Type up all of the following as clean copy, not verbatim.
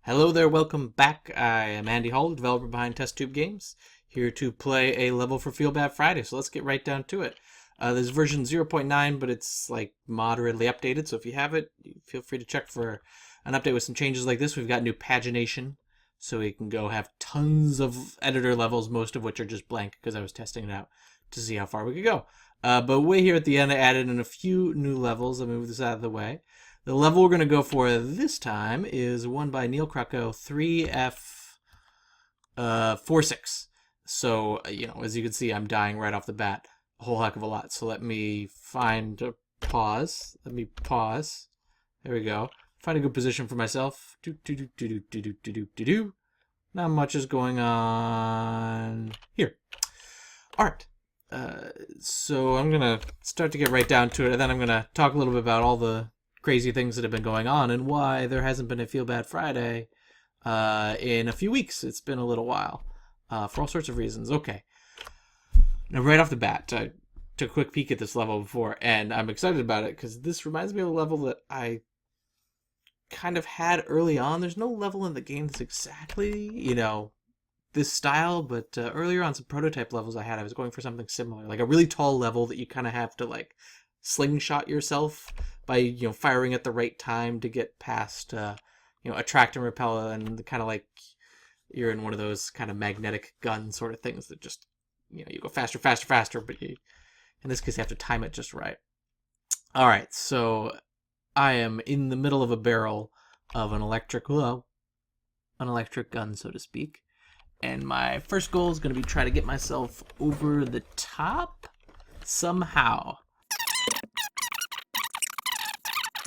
Hello there, welcome back. I am Andy Hall, the developer behind Test Tube Games, here to play a level for Feel Bad Friday. So let's get right down to it. This is version 0.9, but it's like moderately updated. So if you have it, feel free to check for an update with some changes like this. We've got new pagination, so we can go have tons of editor levels, most of which are just blank because I was testing it out to see how far we could go. But way here at the end, I added in a few new levels. I'll move this out of the way. The level we're going to go for this time is one by NealCruco 3F46. So, as you can see, I'm dying right off the bat a whole heck of a lot. So let me find a pause. Let me pause. There we go. Find a good position for myself. Not much is going on here. All right. So I'm going to start to get right down to it, and then I'm going to talk a little bit about all the crazy things that have been going on and why there hasn't been a Feel Bad Friday in a few weeks. It's been a little while for all sorts of reasons. Okay. Now, right off the bat, I took a quick peek at this level before, and I'm excited about it because this reminds me of a level that I kind of had early on. There's no level in the game that's exactly, this style, but earlier on some prototype levels I was going for something similar, like a really tall level that you kind of have to like slingshot yourself by firing at the right time to get past attract and repel, and kind of like you're in one of those kind of magnetic gun sort of things that just you go faster, but in this case you have to time it just right. All right, so I am in the middle of a barrel of an electric gun, so to speak, and my first goal is going to be try to get myself over the top somehow.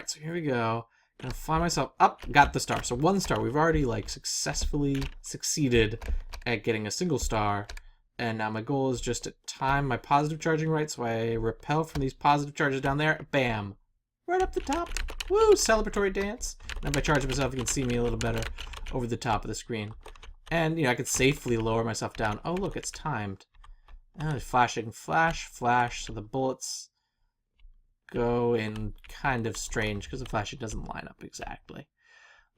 So here we go. Gonna fly myself up. Got the star. So 1 star. We've already successfully succeeded at getting a single star. And now my goal is just to time my positive charging right, so I repel from these positive charges down there. Bam! Right up the top. Woo! Celebratory dance. And if I charge myself, you can see me a little better over the top of the screen. And I can safely lower myself down. Oh look, it's timed. And flashing, flash, flash. So the bullets go in kind of strange because the flashing doesn't line up exactly.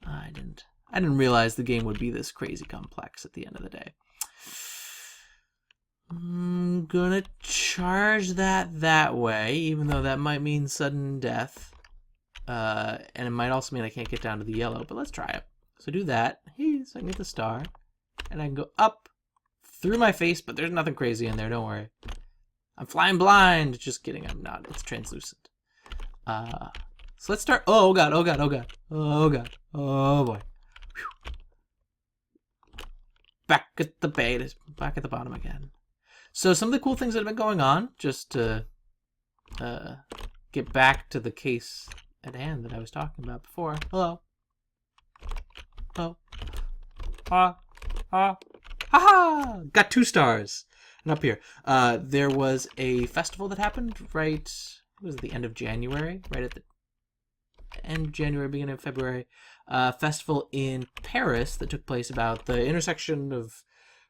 I didn't realize the game would be this crazy complex at the end of the day. I'm gonna charge that way, even though that might mean sudden death. And it might also mean I can't get down to the yellow, but let's try it. So do that. So I can get the star. And I can go up through my face, but there's nothing crazy in there, don't worry. I'm flying blind. Just kidding, I'm not. It's translucent. So let's start. Oh god, oh god, oh god. Oh god. Oh boy. Whew. Back at the bottom again. So some of the cool things that have been going on, just to get back to the case at hand that I was talking about before. Hello. Oh. Haha! Got 2 stars. And up here, there was a festival that happened right, it was at the end of January, right at the end of January, beginning of February, festival in Paris that took place about the intersection of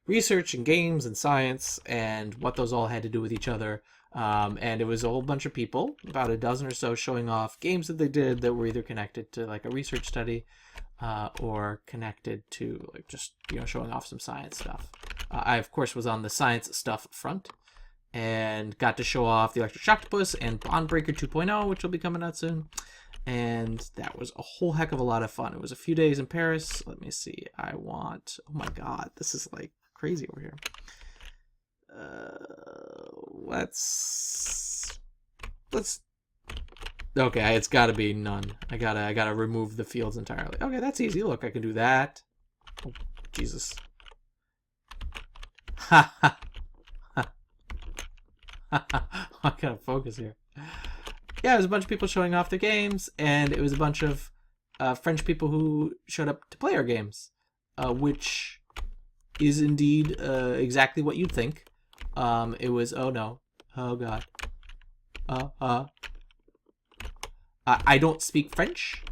research and games and science and what those all had to do with each other. And it was a whole bunch of people, about a dozen or so, showing off games that they did that were either connected to like a research study or connected to just showing off some science stuff. I of course was on the science stuff front and got to show off the Electric Shocktopus and Bond Breaker 2.0, which will be coming out soon. And that was a whole heck of a lot of fun. It was a few days in Paris. Let me see. Oh my god, this is like crazy over here. Let's okay, it's gotta be none. I gotta remove the fields entirely. Okay, that's easy. Look, I can do that. Oh, Jesus. Ha ha ha. I gotta focus here. Yeah, it was a bunch of people showing off their games, and it was a bunch of French people who showed up to play our games, which is indeed exactly what you'd think. It was, oh no, oh god, I don't speak French,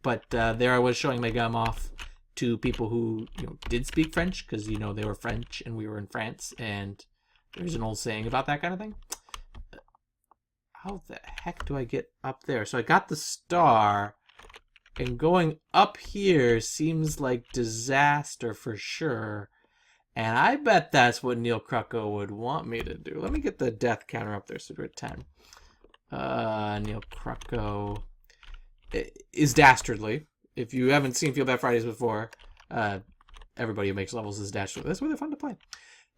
but there I was showing my gum off to people who did speak French, because they were French and we were in France, and there's an old saying about that kind of thing. How the heck do I get up there? So I got the star, And going up here seems like disaster for sure. And I bet that's what NealCruco would want me to do. Let me get the death counter up there so we're at 10. NealCruco is dastardly. If you haven't seen Feel Bad Fridays before, everybody who makes levels is dastardly. That's why they're fun to play.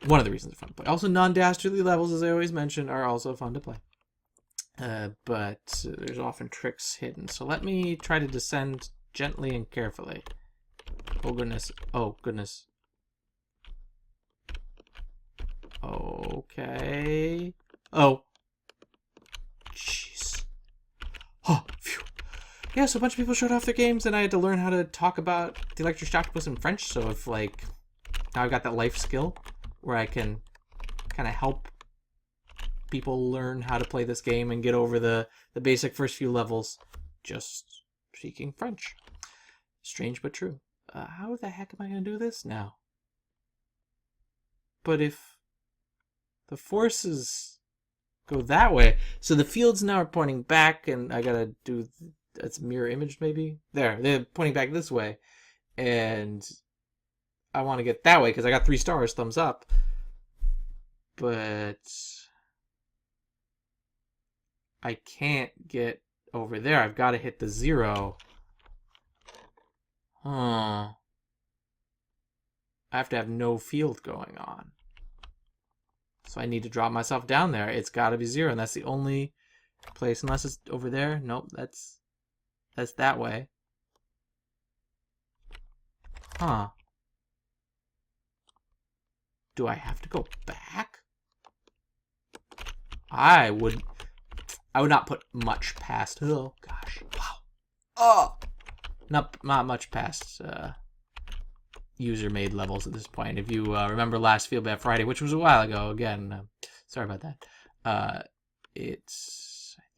One of the reasons they're fun to play. Also, non-dastardly levels, as I always mention, are also fun to play. But there's often tricks hidden. So let me try to descend gently and carefully. Oh, goodness. Oh, goodness. Okay. Oh. Jeez. Oh, phew. Yeah, so a bunch of people showed off their games, and I had to learn how to talk about the Electric Shocktopus in French. So if, like, now I've got that life skill where I can kind of help people learn how to play this game and get over the basic first few levels just speaking French. Strange but true. How the heck am I going to do this now? But if the forces go that way, so the fields now are pointing back, and I got to do... That's mirror image, maybe? There, they're pointing back this way. And I want to get that way because I got 3 stars, thumbs up. But I can't get over there. I've got to hit the 0. Huh. I have to have no field going on. So I need to drop myself down there. It's got to be 0, and that's the only place. Unless it's over there. Nope, that's that way. Huh. Do I have to go back? I would not put much past. Oh gosh. Wow. Oh. Not much past user-made levels at this point. If you remember last Feel Bad Friday, which was a while ago, again, sorry about that. I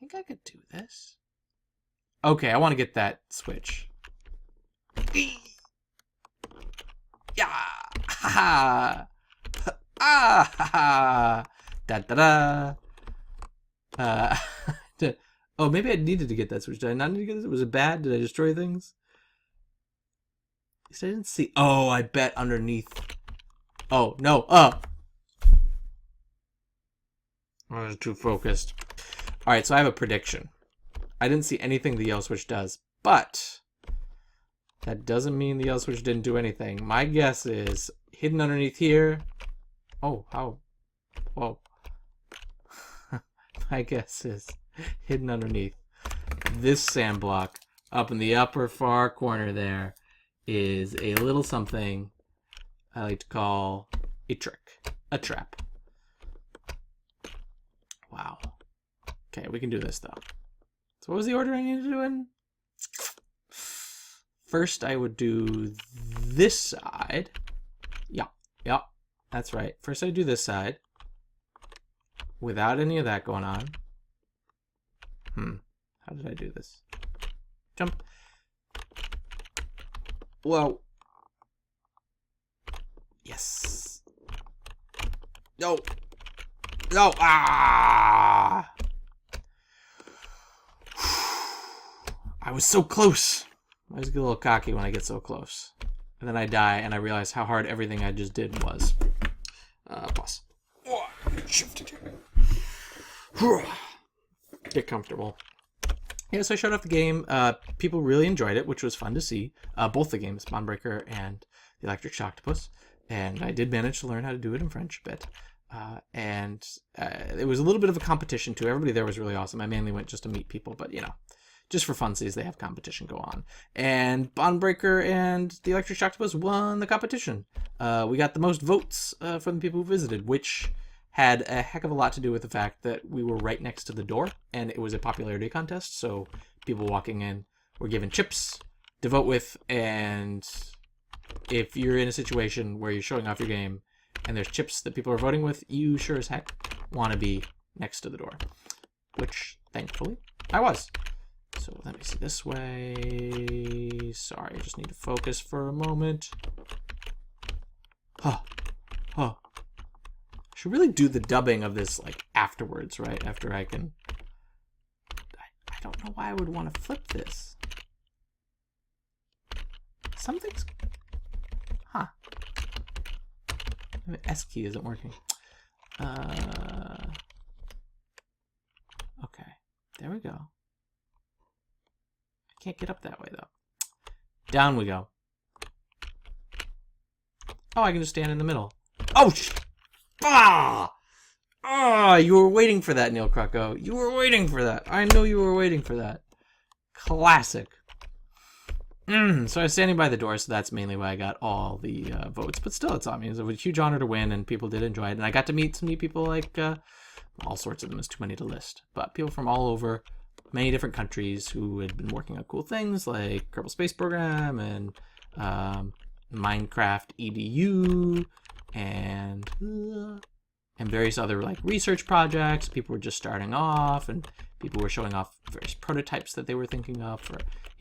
think I could do this. Okay, I want to get that switch. Yeah! Ha ha! Ah ha ha! Da da da! Oh, maybe I needed to get that switch. Did I not need to get it? Was it bad? Did I destroy things? At least I didn't see. Oh, I bet underneath. Oh, no. I was too focused. Alright, so I have a prediction. I didn't see anything the yellow switch does, but that doesn't mean the yellow switch didn't do anything. My guess is hidden underneath here. Oh, how? Whoa. My guess is hidden underneath this sand block up in the upper far corner there is a little something I like to call a trick, a trap. Wow. Okay, we can do this though. So what was the order I needed to do in? First, I would do this side. Yeah, that's right. First, I do this side without any of that going on. How did I do this? Jump. Whoa. Yes. No. No. Ah. I was so close. I always get a little cocky when I get so close. And then I die and I realize how hard everything I just did was. Pause. Shifted here. Get comfortable. Yeah, so I showed off the game. People really enjoyed it, which was fun to see. Both the games, Bondbreaker and the Electric Shocktopus. And I did manage to learn how to do it in French a bit. And it was a little bit of a competition too. Everybody there was really awesome. I mainly went just to meet people, but you know, just for funsies, they have competition go on. And Bondbreaker and the Electric Shocktopus won the competition. We got the most votes from the people who visited, which had a heck of a lot to do with the fact that we were right next to the door, and it was a popularity contest, so people walking in were given chips to vote with, and if you're in a situation where you're showing off your game and there's chips that people are voting with, you sure as heck want to be next to the door, which, thankfully, I was. So let me see this way. Sorry, I just need to focus for a moment. Huh. Should really do the dubbing of this like afterwards, right? After I can. I don't know why I would want to flip this. Something's... Huh. The S key isn't working. Okay. There we go. I can't get up that way, though. Down we go. Oh, I can just stand in the middle. Oh, ah! Ah, you were waiting for that, NealCruco. You were waiting for that. I know you were waiting for that. Classic. So I was standing by the door, so that's mainly why I got all the votes. But still, it's on me. It was a huge honor to win, and people did enjoy it. And I got to meet some neat people, like all sorts of them. Is too many to list. But people from all over, many different countries who had been working on cool things, like Kerbal Space Program and Minecraft EDU and various other like research projects. People were just starting off, and people were showing off various prototypes that they were thinking of for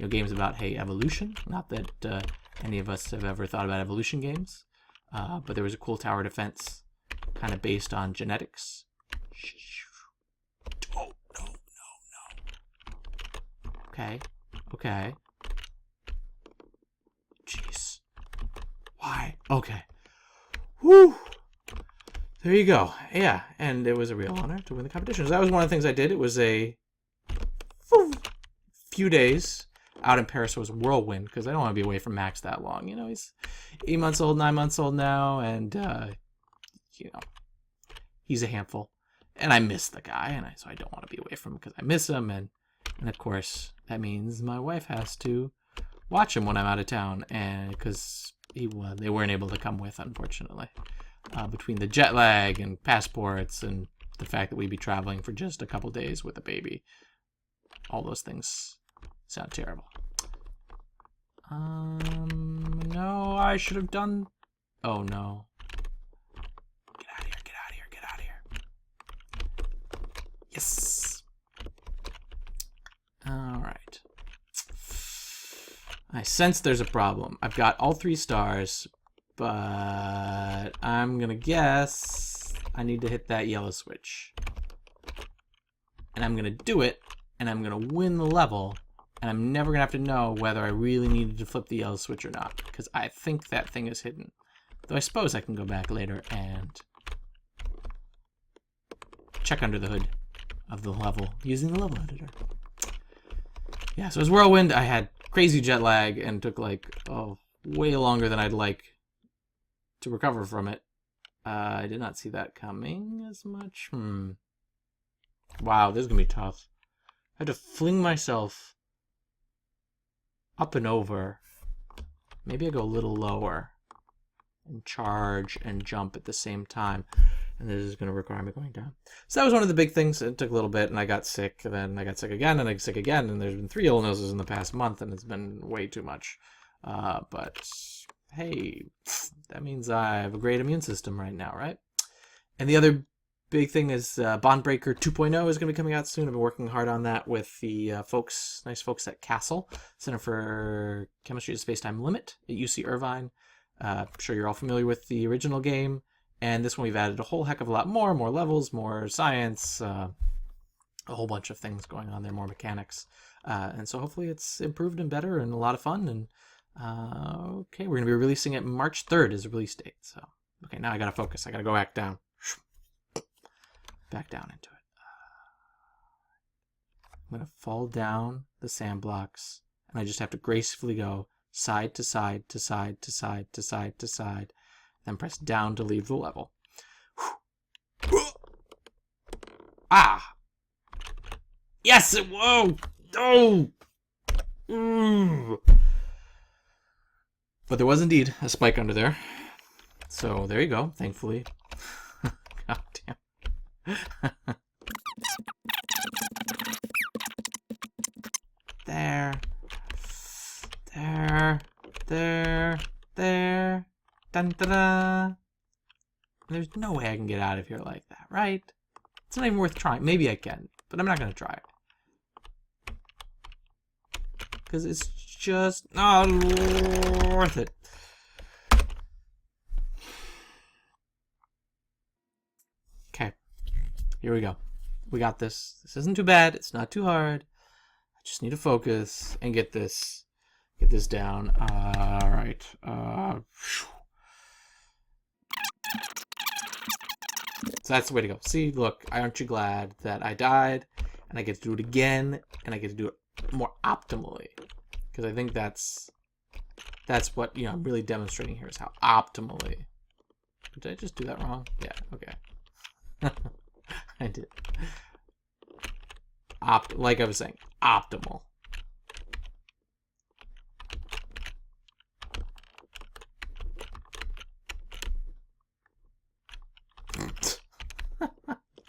games about evolution. Not that any of us have ever thought about evolution games, but there was a cool tower defense kind of based on genetics. Oh no. Okay. Jeez. Why? Okay. Whew. There you go. Yeah, and it was a real honor to win the competition. So that was one of the things I did. It was a few days out in Paris. It was a whirlwind because I don't want to be away from Max that long. You know, he's 8 months old, 9 months old now, and you know, he's a handful. And I miss the guy, and so I don't want to be away from him because I miss him. And of course, that means my wife has to watch him when I'm out of town, and because they weren't able to come with, unfortunately. Between the jet lag and passports and the fact that we'd be traveling for just a couple days with a baby, all those things sound terrible. No, I should have done... Oh, no. Get out of here. Yes! Alright. I sense there's a problem. I've got all 3 stars, but I'm gonna guess I need to hit that yellow switch. And I'm gonna do it, and I'm gonna win the level, and I'm never gonna have to know whether I really needed to flip the yellow switch or not, because I think that thing is hidden. Though I suppose I can go back later and check under the hood of the level using the level editor. Yeah, so it was whirlwind. I had crazy jet lag and took like way longer than I'd like to recover from it. I did not see that coming as much. Wow, this is gonna be tough. I had to fling myself up and over. Maybe I go a little lower and charge and jump at the same time. And this is going to require me going down. So that was one of the big things. It took a little bit, and I got sick, and then I got sick again, and I got sick again, and there's been 3 illnesses in the past month, and it's been way too much. But, hey, that means I have a great immune system right now, right? And the other big thing is Bondbreaker 2.0 is going to be coming out soon. I've been working hard on that with the nice folks at CASTLE, Center for Chemistry at Spacetime Limit at UC Irvine. I'm sure you're all familiar with the original game. And this one we've added a whole heck of a lot more levels, more science, a whole bunch of things going on there, more mechanics. And so hopefully it's improved and better and a lot of fun. And okay, we're going to be releasing it March 3rd is the release date. So, okay, now I got to focus. I got to go back down. Back down into it. I'm going to fall down the sand blocks, and I just have to gracefully go side to side to side to side to side to side. Then press down to leave the level. Ah! Yes! Whoa! Oh! But there was indeed a spike under there. So there you go, thankfully. God damn. There. There. There. There. Dun, da, da. There's no way I can get out of here like that, right? It's not even worth trying. Maybe I can, but I'm not going to try it. Because it's just not worth it. Okay. Here we go. We got this. This isn't too bad. It's not too hard. I just need to focus and get this. Get this down. All right. So that's the way to go. See, look, aren't you glad that I died, and I get to do it again, and I get to do it more optimally? Because I think that's what, you know, I'm really demonstrating here, is how optimally. Did I just do that wrong? Yeah, okay. I did. Like I was saying, optimal.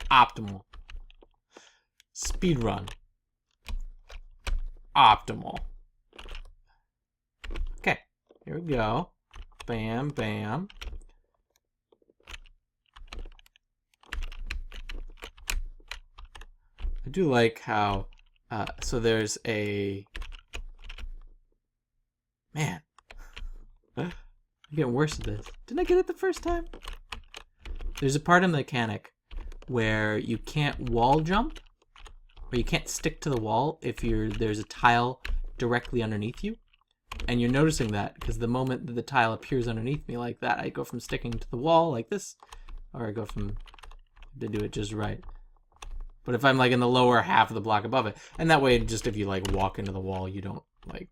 Optimal. Speed run. Optimal. Okay, here we go. Bam, bam. I do like how, so there's a, man, I'm getting worse at this. Didn't I get it the first time? There's a part in the mechanic where you can't wall jump, or you can't stick to the wall if there's a tile directly underneath you. And you're noticing that because the moment that the tile appears underneath me like that, I go from sticking to the wall like this, or I go from, to do it just right. But if I'm like in the lower half of the block above it, and that way, just if you like walk into the wall, you don't like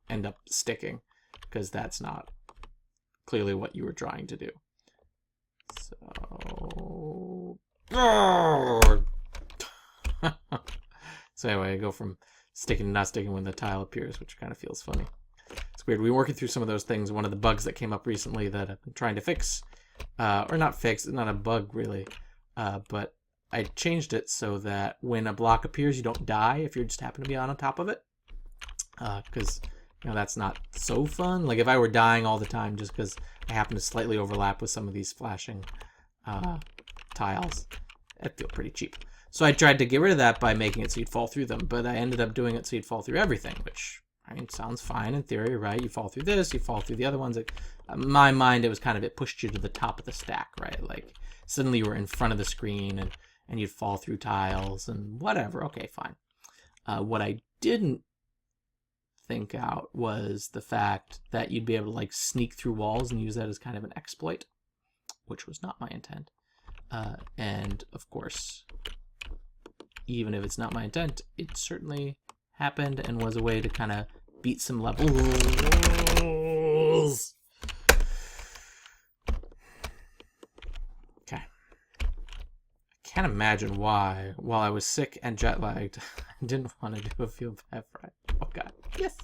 end up sticking, because that's not clearly what you were trying to do. So, so anyway, I go from sticking to not sticking when the tile appears, which kind of feels funny. It's weird. We were working through some of those things. One of the bugs that came up recently that I've been trying to fix, or not fix, it's not a bug really, but I changed it so that when a block appears, you don't die if you just happen to be on top of it. Because, you know, that's not so fun. Like if I were dying all the time just because I happen to slightly overlap with some of these flashing tiles, that'd feel pretty cheap. So I tried to get rid of that by making it so you'd fall through them, but I ended up doing it so you'd fall through everything, which, I mean, sounds fine in theory, right? You fall through this, you fall through the other ones. In my mind, it was kind of, it pushed you to the top of the stack, right? Like suddenly you were in front of the screen and you'd fall through tiles and whatever. Okay, fine. What I didn't think out was the fact that you'd be able to like sneak through walls and use that as kind of an exploit, which was not my intent. And of course, even if it's not my intent, it certainly happened and was a way to kind of beat some levels. Okay. Can't imagine why, while I was sick and jet lagged, I didn't want to do a field path right. Oh god, yes!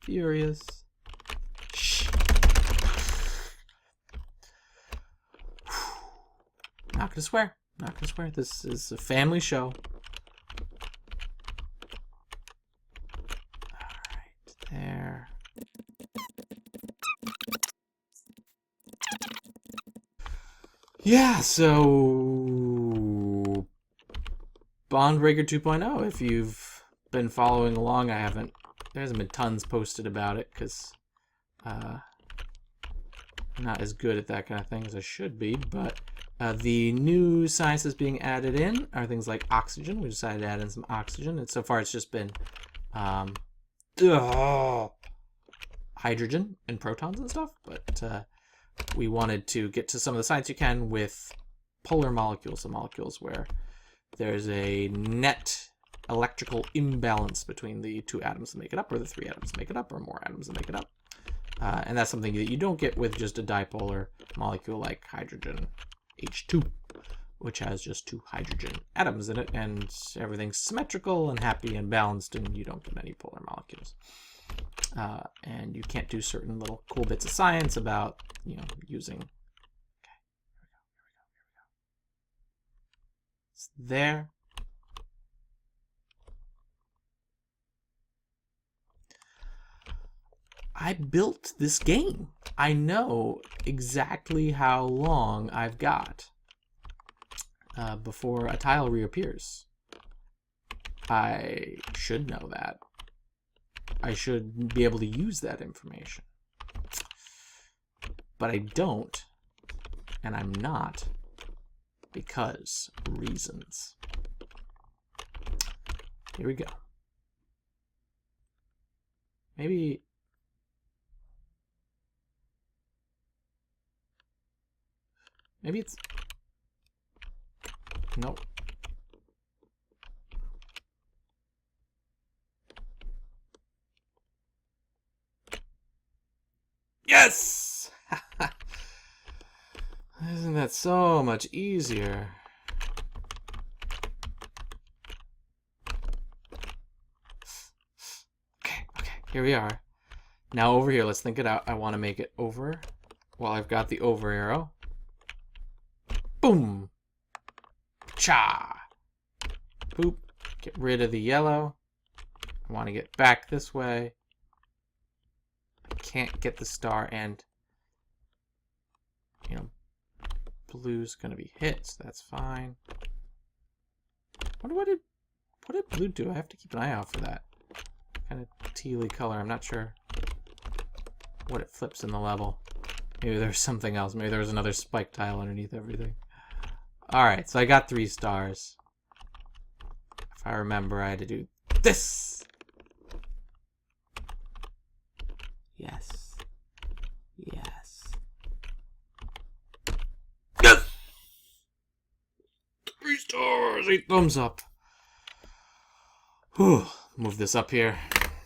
Furious. Shh. Not gonna swear. Not gonna swear. This is a family show. Alright, there. Yeah, so Bondbreaker 2.0, if you've been following along, there hasn't been tons posted about it because I'm not as good at that kind of thing as I should be, but the new sciences being added in are things like oxygen. We decided to add in some oxygen, and so far it's just been hydrogen and protons and stuff, but we wanted to get to some of the science you can with polar molecules, the molecules where there's a net electrical imbalance between the two atoms that make it up, or the three atoms that make it up, or more atoms that make it up. And that's something that you don't get with just a dipolar molecule like hydrogen H2, which has just two hydrogen atoms in it, and everything's symmetrical and happy and balanced, and you don't get any polar molecules. And you can't do certain little cool bits of science about, you know, using. Okay, here we go. It's there. I built this game. I know exactly how long I've got before a tile reappears. I should know that. I should be able to use that information. But I don't, and I'm not, because reasons. Here we go. Maybe... Maybe it's... Nope. Yes! Isn't that so much easier? Okay, here we are. Now over here, let's think it out. I want to make it over. Well, I've got the over arrow. Boom! Cha! Boop. Get rid of the yellow. I want to get back this way. I can't get the star, and you know, blue's gonna be hit, so that's fine. What did blue do? I have to keep an eye out for that. Kind of tealy color. I'm not sure what it flips in the level. Maybe there's something else. Maybe there's another spike tile underneath everything. Alright, so I got 3 stars. If I remember, I had to do this! Yes. Yes. Yes! 3 stars! 8 thumbs up. Whew. Move this up here.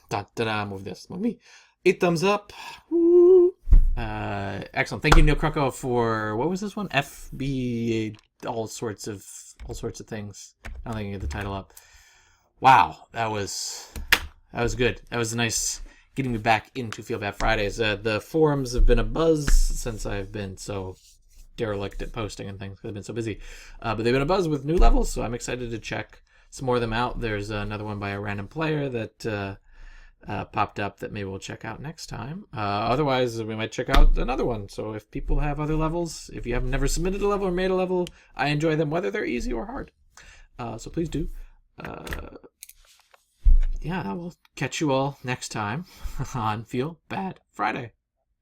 Da-da-da, move this. Move me. 8 thumbs up. Woo. Excellent. Thank you, NealCruco, for... What was this one? FB... all sorts of things. I don't think I can get the title up. Wow, that was good. That was nice getting me back into Feel Bad Fridays. The forums have been a buzz since I've been so derelict at posting and things because I've been so busy. But they've been a buzz with new levels, so I'm excited to check some more of them out. There's another one by a random player that popped up that maybe we'll check out next time. Otherwise, we might check out another one. So if people have other levels, if you have never submitted a level or made a level, I enjoy them, whether they're easy or hard. So please do. Yeah, I will catch you all next time on Feel Bad Friday.